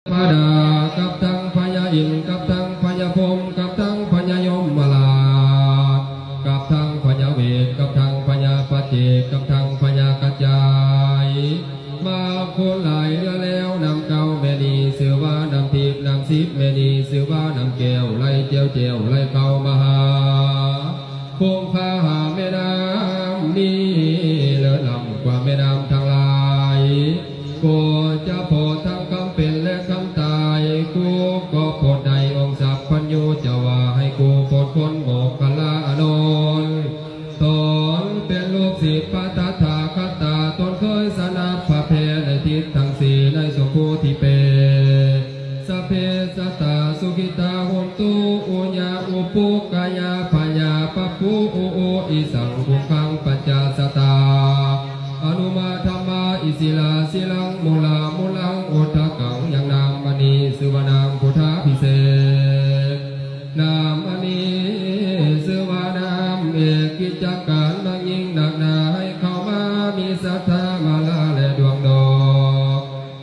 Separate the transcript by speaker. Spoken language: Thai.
Speaker 1: พดากับทั้งพญาอินกับทั้งพญาพรหมกับทั้งพญายมมาลากับทั้งพญาเวทกับทั้งพญาปเจกับทั้งพญากระจายมาคนหลายเรือแล้วนำเก้าเมนีเสือว่านำทิพนำสิบเมนีเสือว่านำแก้วไล่เจียวเจียวไล่เก้ามหาคงพาหาแม่น้ำนี้เลือลำกว่าแม่น้ำทั้งหลายกูจะโพดทั้งคำเป็นและคำตายกูก็โพดในองค์สัพพัญญูจะว่าให้กูโพดพ้นโมกขลาอานนท์ตนเป็นลูกศิษย์พระตถาคตาตนเคยสนับพระเพในทิศทั้งสี่ในสมภูติเปสัพเพสัตตาสุขิตาหุนตุอุญญาอุปุกายาพยาปปุอุโออิสังคุขังปัจจาสตาอนุมาธรรมาอิสิลาสิลังมุลามุลังโอทะกังยังนามมณีสุวรรณังพุทธาภิเศษนามมณีสุวรรณังเอกิจการนังยิ่งหนักหนาให้เข้ามามีศรัทธา